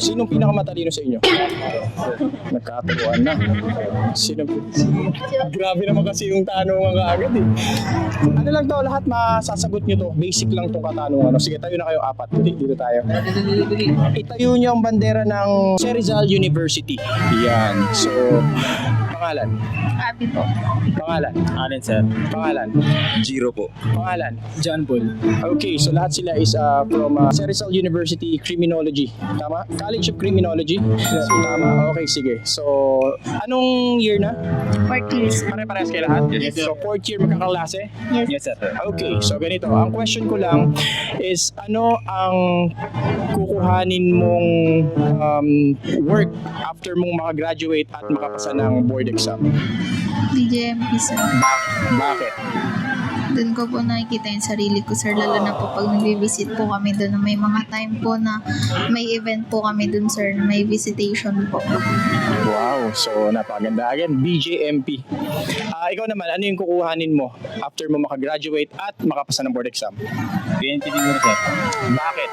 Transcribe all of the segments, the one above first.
Sinong pinakamatalino sa inyo? Nagkataruan na. Sino? Grabe naman kasi yung tanungan kaagad eh. Ano lang to, lahat masasagot nyo to. Basic lang tong katanungan. Sige, tayo na kayo apat. Dito tayo. Itayo nyo ang bandera ng Rizal University. Yan. So, pangalan? Abi po. Pangalan? Alin, sir? Pangalan? Giro po. Pangalan? John Paul. Okay, so lahat sila is from Rizal University Criminology. Tama? College of Criminology? Tama? Okay, sige. So, anong year na? 4 years. Pare-parehas kayo lahat? Yes. So, fourth year magkaklase? Yes. Yes, sir. Okay, so ganito. Ang question ko lang is ano ang kukuhanin mong work after mong makagraduate at makapasa ng board exam? DJMP, sir. Bakit? Doon ko po nakikita yung sarili ko, sir. Lalo na po pag nag-visit po kami doon. May mga time po na may event po kami doon, sir. May visitation po. Wow, so napakaganda. Again, BJMP. Ikaw naman, ano yung kukuhanin mo after mo makagraduate at makapasa ng board exam? PNP siguro, sir. Bakit?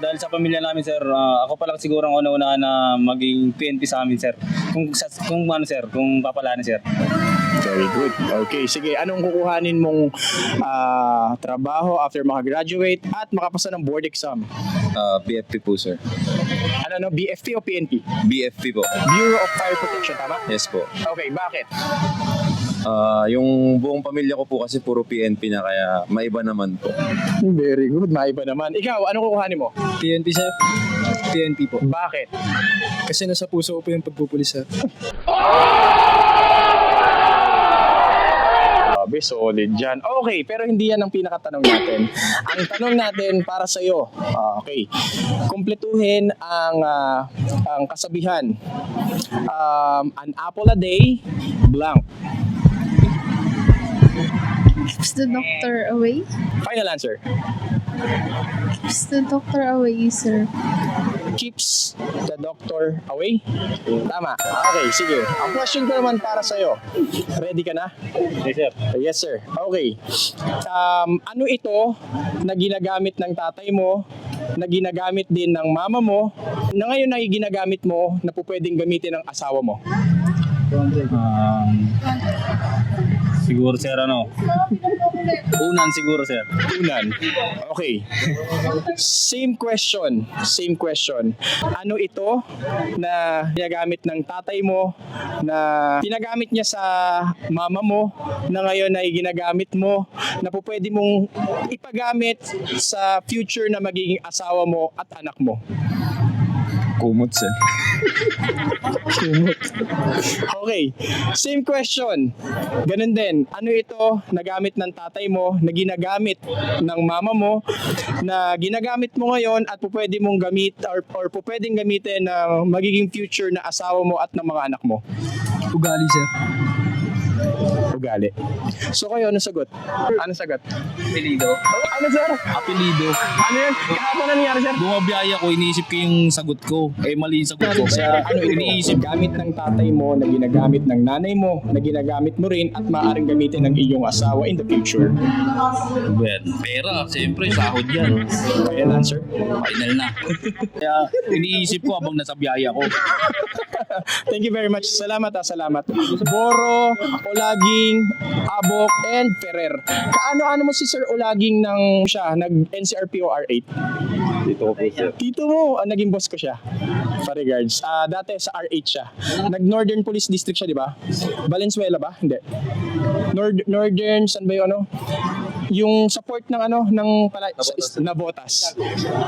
Dahil sa pamilya namin, sir, ako pa lang siguro ang una-una na maging PNP sa amin, sir. Kung ano, sir, kung papalanin, sir. Very good. Okay, sige. Anong kukuhanin mong trabaho after makagraduate at makapasa ng board exam? BFP po, sir. Ano, BFP o PNP? BFP po. Bureau of Fire Protection, tama? Yes po. Okay, bakit? Yung buong pamilya ko po kasi puro PNP na kaya maiba naman po. Very good. Maiba naman. Ikaw, anong kukuhanin mo? PNP, sir. PNP po. Bakit? Kasi nasa puso ko po yung pagpupulis, sir. Grabe, solid dyan. Okay, pero hindi yan ang pinakatanong natin. Ang tanong natin para sa iyo, okay, kumpletuhin ang kasabihan. An apple a day, blank. Keeps the doctor away? Final answer. Keeps the doctor away, sir. Keeps the doctor away? Tama. Okay, sige. Ang question ko naman para sa iyo. Ready ka na? Yes, sir. Yes, sir. Okay. Ano ito na ginagamit ng tatay mo, na ginagamit din ng mama mo, na ngayon ay ginagamit mo na po pwedeng gamitin ng asawa mo? Siguro, sir, ano? Unan siguro, sir. Unan. Okay. Same question. Same question. Ano ito na ginagamit ng tatay mo, na ginagamit niya sa mama mo, na ngayon ay ginagamit mo, na po pwede mong ipagamit sa future na magiging asawa mo at anak mo? Kumot, sir. Okay, same question. Ganun din, ano ito na gamit ng tatay mo, na ginagamit ng mama mo, na ginagamit mo ngayon at pwede mong gamit or pwedeng gamitin na magiging future na asawa mo at ng mga anak mo? Ugali, sir. Ugali. So kayo, ano sagot? Ano sagot? Apelido. Ano sir? Apelido. Ano yun? Kahapon na nangyari sir? Bumabiyaya ko, iniisip ko yung sagot ko. Mali yung sagot ko. Kaya ano iniisip gamit ng tatay mo, na ginagamit ng nanay mo, na ginagamit mo rin at maaaring gamitin ng iyong asawa in the future? Well, pera. Siyempre, sahod yan. Final answer? Final na. Kaya iniisip ko habang nasa biyaya ko. Thank you very much. Salamat salamat. Boro, Olaging, Abok, and Ferrer. Kaano-ano mo si Sir Olaging nag-NCRPO R8? Dito ko po, sir. Tito mo, naging boss ko siya. Pa-regards. Dati sa R8 siya. Nag-Northern Police District siya, di ba? Valenzuela ba? Hindi. Northern, saan ba yung ano? Yung support ng Nabotas.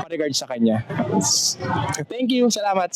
Pa-regards sa kanya. Thank you. Salamat.